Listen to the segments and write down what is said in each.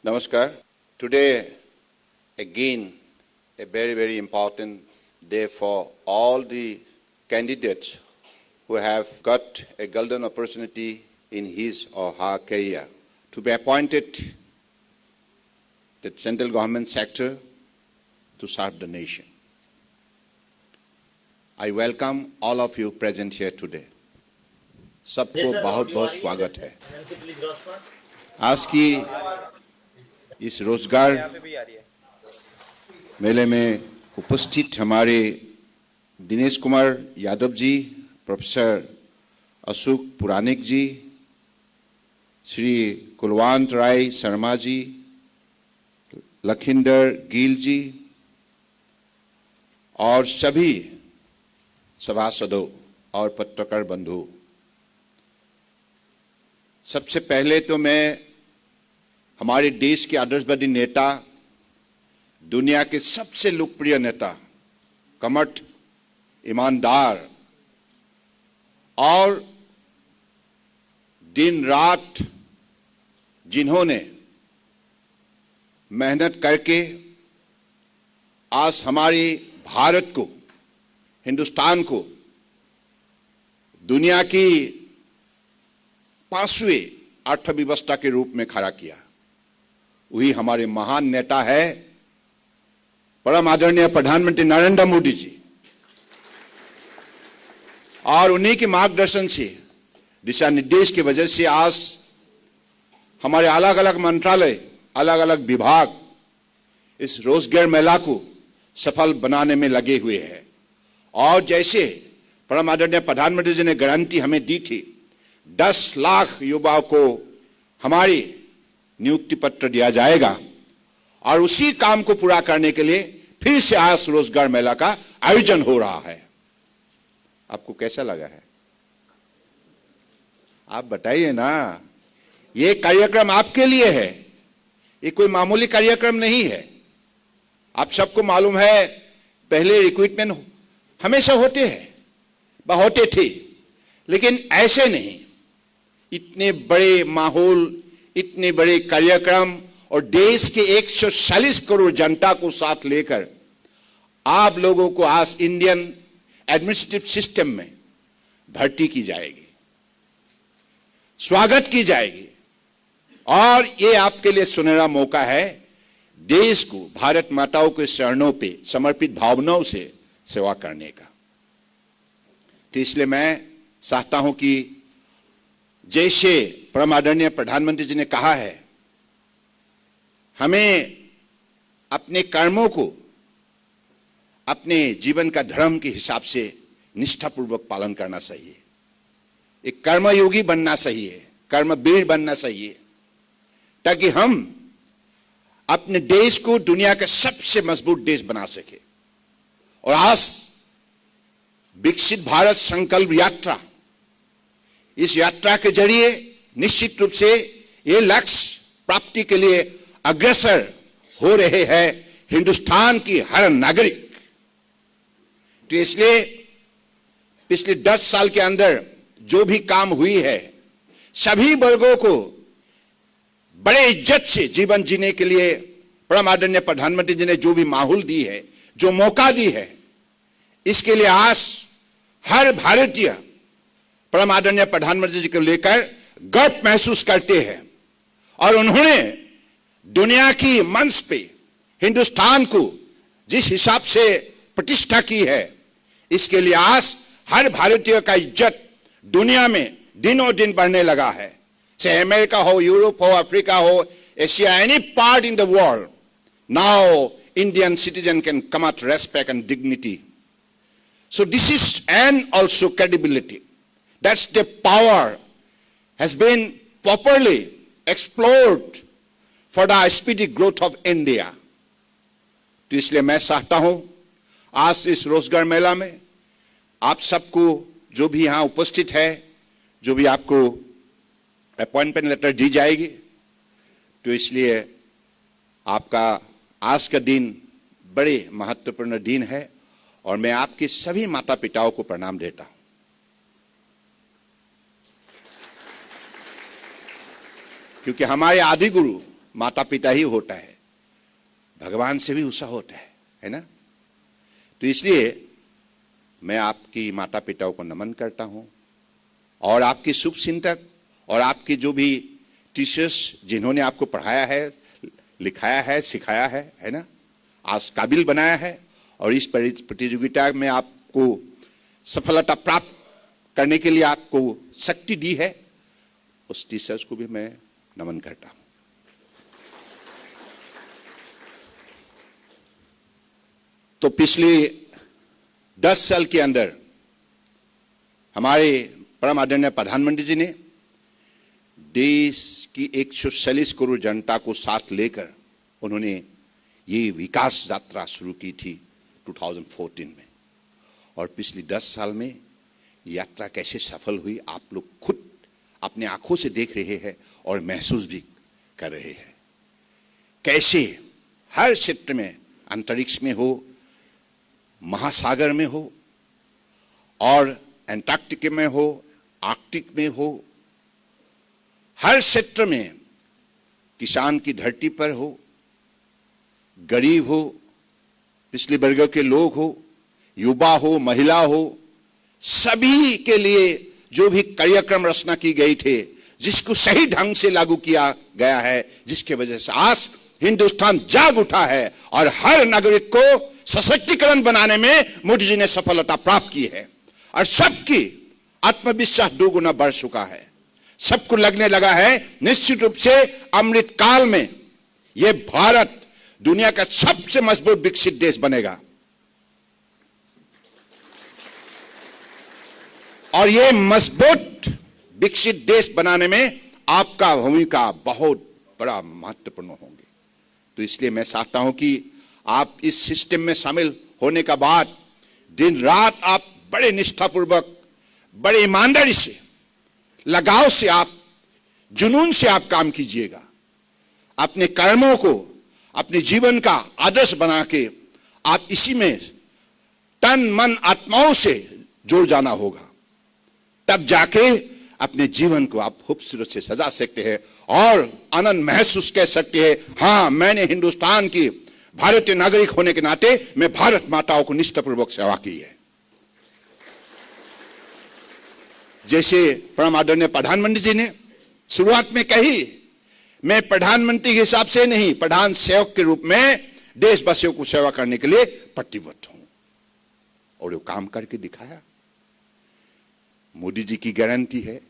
Namaskar. Today, again, a very important day for all the candidates who have got a golden opportunity in his or her career to be appointed the central government sector to serve the nation. I welcome all of you present here today. सबको बहुत बहुत स्वागत है। आज की इस रोजगार मेले में उपस्थित हमारे दिनेश कुमार यादव जी, प्रोफेसर अशोक पुराणिक जी, श्री कुलवंत राय शर्मा जी, लखिंदर गिल जी और सभी सभासदों और पत्रकार बंधु, सबसे पहले तो मैं हमारे देश के आदर्शवादी नेता, दुनिया के सबसे लोकप्रिय नेता, कर्मठ, ईमानदार और दिन रात जिन्होंने मेहनत करके आज हमारी भारत को, हिंदुस्तान को दुनिया की 5वीं अर्थव्यवस्था के रूप में खड़ा किया, वही हमारे महान नेता है परम आदरणीय प्रधानमंत्री नरेंद्र मोदी जी। और उन्हीं के मार्गदर्शन से, दिशा निर्देश की वजह से आज हमारे अलग अलग मंत्रालय, अलग अलग विभाग इस रोजगार मेला को सफल बनाने में लगे हुए हैं। और जैसे परम आदरणीय प्रधानमंत्री जी ने गारंटी हमें दी थी, 10 लाख युवाओं को हमारी नियुक्ति पत्र दिया जाएगा और उसी काम को पूरा करने के लिए फिर से आज रोजगार मेला का आयोजन हो रहा है। आपको कैसा लगा है? आप बताइए ना। ये कार्यक्रम आपके लिए है, ये कोई मामूली कार्यक्रम नहीं है। आप सबको मालूम है, पहले रिक्रूटमेंट हमेशा होते हैं, होते थे, लेकिन ऐसे नहीं। इतने बड़े माहौल, इतने बड़े कार्यक्रम और देश के 140 करोड़ जनता को साथ लेकर आप लोगों को आज इंडियन एडमिनिस्ट्रेटिव सिस्टम में भर्ती की जाएगी, स्वागत की जाएगी। और ये आपके लिए सुनहरा मौका है देश को, भारत माताओं के चरणों पे समर्पित भावनाओं से सेवा करने का। तो इसलिए मैं चाहता हूं कि जैसे परम आदरणीय प्रधानमंत्री जी ने कहा है, हमें अपने कर्मों को अपने जीवन का धर्म के हिसाब से निष्ठापूर्वक पालन करना चाहिए। एक कर्मयोगी बनना चाहिए, कर्मवीर बनना चाहिए, ताकि हम अपने देश को दुनिया के सबसे मजबूत देश बना सके। और आज विकसित भारत संकल्प यात्रा, इस यात्रा के जरिए निश्चित रूप से ये लक्ष्य प्राप्ति के लिए अग्रसर हो रहे हैं हिंदुस्तान की हर नागरिक। तो इसलिए पिछले 10 साल के अंदर जो भी काम हुई है, सभी वर्गों को बड़े इज्जत से जीवन जीने के लिए परम आदरणीय प्रधानमंत्री जी ने जो भी माहौल दी है, जो मौका दी है, इसके लिए आज हर भारतीय परम आदरणीय प्रधानमंत्री जी को लेकर गर्व महसूस करते हैं। और उन्होंने दुनिया की मंच पे हिंदुस्तान को जिस हिसाब से प्रतिष्ठा की है, इसके लिए आज हर भारतीय का इज्जत दुनिया में दिनों दिन बढ़ने लगा है। चाहे अमेरिका हो, यूरोप हो, अफ्रीका हो, Asia, any part in the world, now Indian citizen can command respect and dignity. So this is and also credibility. That's the power has been properly explored for the speedy growth of India. तो इसलिए मैं चाहता हूं आज इस रोजगार मेला में आप सबको जो भी यहां उपस्थित है, जो भी आपको अपॉइंटमेंट लेटर दी जाएगी, तो इसलिए आपका आज का दिन बड़े महत्वपूर्ण दिन है और मैं आपके सभी माता पिताओं को प्रणाम देता हूं। क्योंकि हमारे आदि गुरु माता पिता ही होता है, भगवान से भी ऊंचा होता है ना। तो इसलिए मैं आपकी माता पिताओं को नमन करता हूं और आपके शुभ चिंतक और आपके जो भी टीचर्स जिन्होंने आपको पढ़ाया है, लिखाया है, सिखाया है ना, आज काबिल बनाया है और इस प्रतियोगिता में आपको सफलता प्राप्त करने के लिए आपको शक्ति दी है, उस टीचर्स को भी मैं नमन करता हूं। तो पिछले 10 साल के अंदर हमारे परम आदरणीय प्रधानमंत्री जी ने देश की 140 करोड़ जनता को साथ लेकर उन्होंने ये विकास यात्रा शुरू की थी 2014 में, और पिछले 10 साल में यात्रा कैसे सफल हुई आप लोग खुद अपने आंखों से देख रहे हैं और महसूस भी कर रहे हैं। कैसे हर क्षेत्र में, अंतरिक्ष में हो, महासागर में हो और एंटार्क्टिक में हो, आर्कटिक में हो, हर क्षेत्र में, किसान की धरती पर हो, गरीब हो, पिछले वर्ग के लोग हो, युवा हो, महिला हो, सभी के लिए जो भी कार्यक्रम रचना की गई थे, जिसको सही ढंग से लागू किया गया है, जिसके वजह से आज हिंदुस्तान जाग उठा है और हर नागरिक को सशक्तिकरण बनाने में मोदी जी ने सफलता प्राप्त की है और सबकी आत्मविश्वास 2 गुना बढ़ चुका है। सबको लगने लगा है निश्चित रूप से अमृत काल में यह भारत दुनिया का सबसे मजबूत विकसित देश बनेगा और यह मजबूत विकसित देश बनाने में आपका भूमिका बहुत बड़ा महत्वपूर्ण होंगे। तो इसलिए मैं चाहता हूं कि आप इस सिस्टम में शामिल होने का बाद दिन रात आप बड़े निष्ठापूर्वक, बड़े ईमानदारी से, लगाव से, आप जुनून से आप काम कीजिएगा। अपने कर्मों को अपने जीवन का आदर्श बना के आप इसी में तन मन आत्माओं से जुड़ जाना होगा, तब जाके अपने जीवन को आप खूबसूरत से सजा सकते हैं और आनंद महसूस कर सकते हैं, हां मैंने हिंदुस्तान की भारतीय नागरिक होने के नाते मैं भारत माताओं को निष्ठापूर्वक सेवा की है। जैसे परम आदरणीय प्रधानमंत्री जी ने शुरुआत में कही, मैं प्रधानमंत्री के हिसाब से नहीं, प्रधान सेवक के रूप में देशवासियों को सेवा करने के लिए प्रतिबद्ध हूं, और वो काम करके दिखाया। मोदी जी की गारंटी है,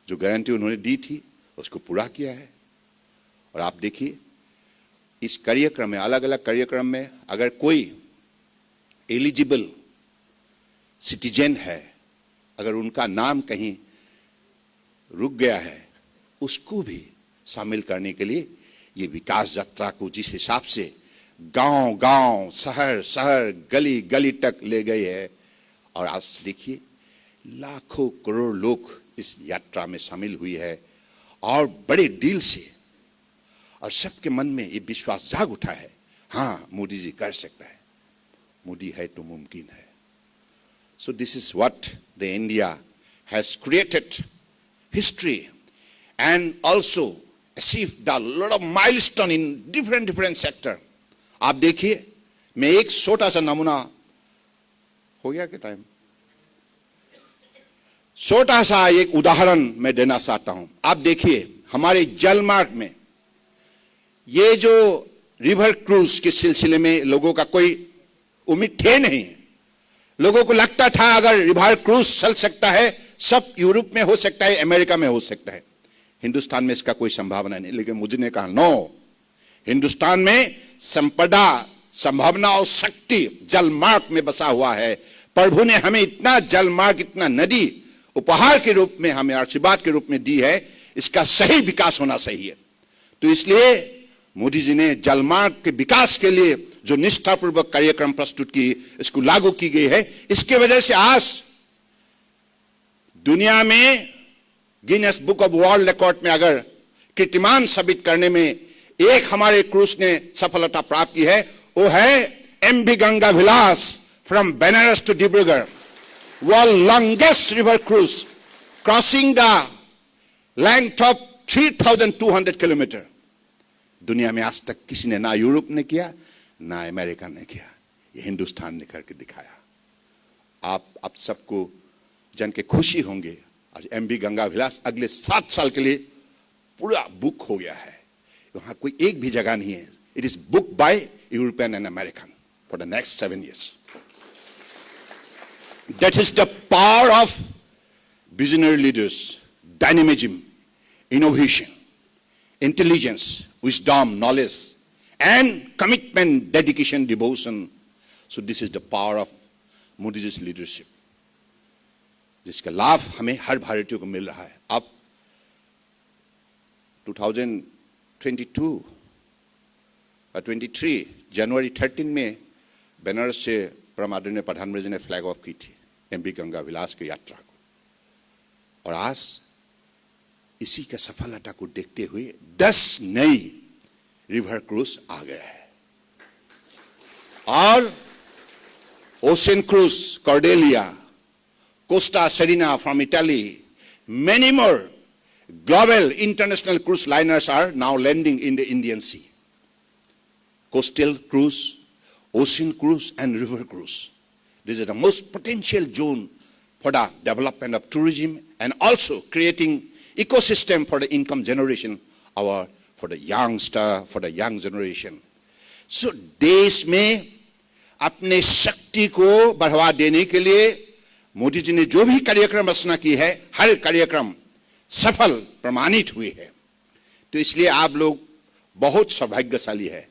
जो गारंटी उन्होंने दी थी उसको पूरा किया है। और आप देखिए इस कार्यक्रम में, अलग अलग कार्यक्रम में, अगर कोई एलिजिबल सिटीजन है, अगर उनका नाम कहीं रुक गया है, उसको भी शामिल करने के लिए ये विकास यात्रा को जिस हिसाब से गांव गांव, शहर शहर, गली गली तक ले गए है, और आज देखिए लाखों करोड़ लोग इस यात्रा में शामिल हुई है और बड़े दिल से, और सबके मन में ये विश्वास जाग उठा है, हां मोदी जी कर सकता है, मोदी है तो मुमकिन है। So this is what the India has created history and also achieved a lot of milestone in different sector. आप देखिए, मैं एक छोटा सा नमूना, हो गया क्या टाइम, छोटा सा एक उदाहरण मैं देना चाहता हूं। आप देखिए हमारे जल मार्ग में ये जो रिवर क्रूज के सिलसिले में लोगों का कोई उम्मीद थे नहीं। लोगों को लगता था अगर रिवर क्रूज चल सकता है, सब यूरोप में हो सकता है, अमेरिका में हो सकता है, हिंदुस्तान में इसका कोई संभावना नहीं। लेकिन मुझे ने कहा नो, हिंदुस्तान में संपदा, संभावना और शक्ति जल मार्ग में बसा हुआ है। प्रभु ने हमें इतना जल मार्ग, इतना नदी उपहार के रूप में, हमें आशीर्वाद के रूप में दी है, इसका सही विकास होना चाहिए। तो इसलिए मोदी जी ने जलमार्ग के विकास के लिए जो निष्ठापूर्वक कार्यक्रम प्रस्तुत की, इसको लागू की गई है। इसके वजह से आज दुनिया में Guinness book of world record में अगर कीर्तिमान साबित करने में एक हमारे क्रूज ने सफलता प्राप्त की है, वो है MV Ganga Vilas from Banaras to Dibrugarh, world longest river cruise crossing the length of 3200 kilometre. दुनिया में आज तक किसी ने, ना यूरोप ने किया ना अमेरिका ने किया, ये हिंदुस्तान ने करके दिखाया। आप सबको जान के खुशी होंगे, और एमवी गंगा विलास अगले 7 साल के लिए पूरा बुक हो गया है। वहां कोई एक भी जगह नहीं है। It is book by European and American for the next 7 years. That is the power of visionary leaders, dynamism, innovation, intelligence, wisdom, knowledge, and commitment, dedication, devotion. So this is the power of Modi ji's leadership, जिसका लाभ हमें हर भारतीय को मिल रहा है। अब 2022 और 23 जनवरी 13 में बनारस से परम आदरणीय प्रधानमंत्री जी ने फ्लैग ऑफ की थी एमवी गंगा विलास की यात्रा को, और आज इसी का सफलता को देखते हुए 10 नई रिवर क्रूज आ गया है, और ocean cruise Cordelia, Costa Serena from Italy, many more global international cruise liners are now landing in the Indian Sea. Coastal cruise, ocean cruise, and river cruise. This is the most potential zone for the development of tourism and also creating ecosystem for the income generation for the youngster, for the young generation. So देश में अपने शक्ति को बढ़ावा देने के लिए मोदी जी ने जो भी कार्यक्रम रचना की है, हर कार्यक्रम सफल प्रमाणित हुए हैं। तो इसलिए आप लोग बहुत सौभाग्यशाली है,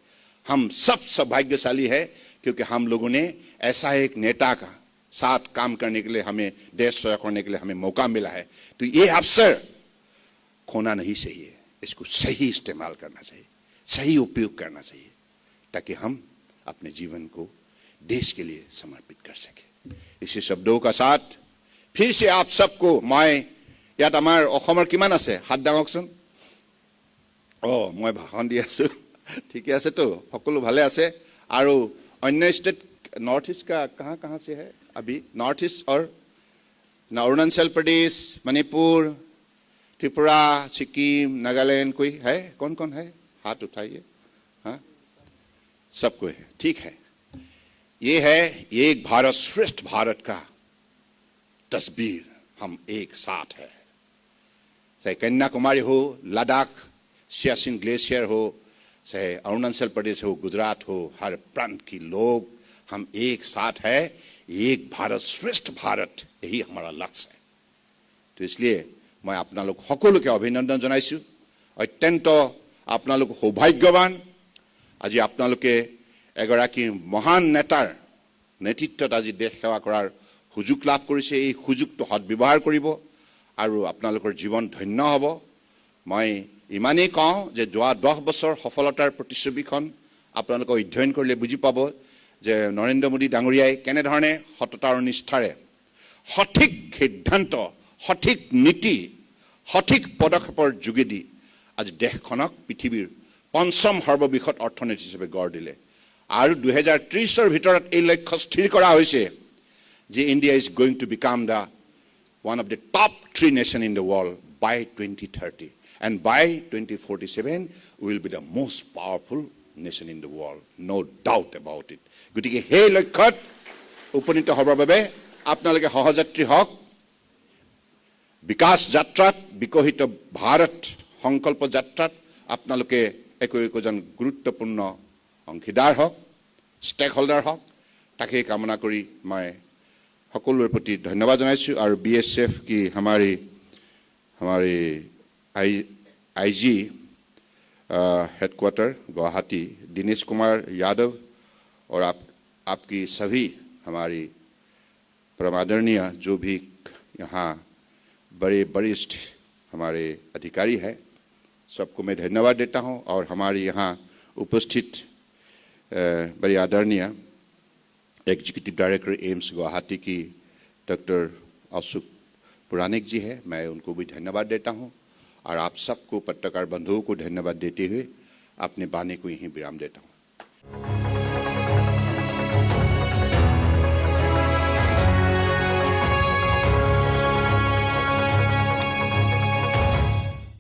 हम सब सौभाग्यशाली है, क्योंकि हम लोगों ने ऐसा एक नेता का साथ काम करने के लिए, हमें देश सेवा करने के लिए हमें मौका मिला है। तो ये अवसर खोना नहीं चाहिए, इसको सही इस्तेमाल करना चाहिए, सही उपयोग करना चाहिए, ताकि हम अपने जीवन को देश के लिए समर्पित कर सके। इसी शब्दों का साथ फिर से आप सबको मैं यात आमार অসমৰ কিমান আছে হাত দাঙকচোন। মই ভাষণ দি আছো, ঠিকে আছে তো, সকলো ভালে আছে। আৰু अन्य स्टेट नॉर्थ ईस्ट का कहाँ से है अभी? नॉर्थ ईस्ट और अरुणाचल प्रदेश, मणिपुर, त्रिपुरा, सिक्किम, नागालैंड कोई है? कौन कौन है? हाथ उठाइए। हाँ, सबको है, ठीक है। ये है एक भारत श्रेष्ठ भारत का तस्वीर, हम एक साथ है। चाहे कन्याकुमारी हो, लद्दाख, सियाचिन ग्लेशियर हो, चाहे अरुणाचल प्रदेश हो, गुजरात हो, हर प्रांत के लोग हम एक साथ है। एक भारत श्रेष्ठ भारत, यही हमारा लक्ष्य है। तो इसलिए मैं अपना लोग সকলোকে অভিনন্দন জনাইছো। অত্যন্ত আপোনালোক সৌভাগ্যৱান, আজি আপোনালোকে এগৰাকী মহান নেতাৰ নেতৃত্বত আজি দেশ সেৱা কৰাৰ সুযোগ লাভ কৰিছে। এই সুযোগটো সদ্ব্যৱহাৰ কৰিব আৰু আপোনালোকৰ জীৱন ধন্য হ'ব। মই ইমানেই কওঁ যে যোৱা 10 বছৰ সফলতাৰ প্ৰতিচ্ছবিখন আপোনালোকে অধ্যয়ন কৰিলে বুজি পাব যে নৰেন্দ্ৰ মোদী ডাঙৰীয়াই কেনেধৰণে সততা আৰু নিষ্ঠাৰে সঠিক সিদ্ধান্ত, সঠিক নীতি, সঠিক পদক্ষেপৰ যোগেদি আজি দেশখনক পৃথিৱীৰ 5ম সৰ্ববৃহৎ অৰ্থনীতি হিচাপে গঢ় দিলে। আৰু 2030ৰ ভিতৰত এই লক্ষ্য স্থিৰ কৰা হৈছে যে India is going to become the one of the top 3 nations in the world by 2030, and by 2047 we will be the most powerful nation in the world, no doubt about it. গতিকে সেই লক্ষ্যত উপনীত হ'বৰ বাবে আপোনালোকে সহযাত্ৰী হওক। বিকাশ যাত্ৰাত, বিকশিত ভাৰত সংকল্প যাত্ৰাত আপোনালোকে একোজন গুৰুত্বপূৰ্ণ অংশীদাৰ হওক, ষ্টেক হোল্ডাৰ হওক। তাকে কামনা কৰি মই সকলোৰে প্ৰতি ধন্যবাদ জনাইছো। আৰু बीएसएफ की हमारी आईजी हेडक्वार्टर गुवाहाटी दिनेश कुमार यादव और आपकी सभी हमारी परमादरणीय जो भी यहाँ बड़े वरिष्ठ हमारे अधिकारी हैं, सबको मैं धन्यवाद देता हूँ। और हमारी यहाँ उपस्थित बड़े आदरणीय एग्जीक्यूटिव डायरेक्टर एम्स गुवाहाटी की डॉक्टर अशोक पुराणिक जी है, मैं उनको भी धन्यवाद देता हूं। और आप सबको पत्रकार बंधुओं को धन्यवाद देते हुए अपने बानी को यहीं विराम देता हूं।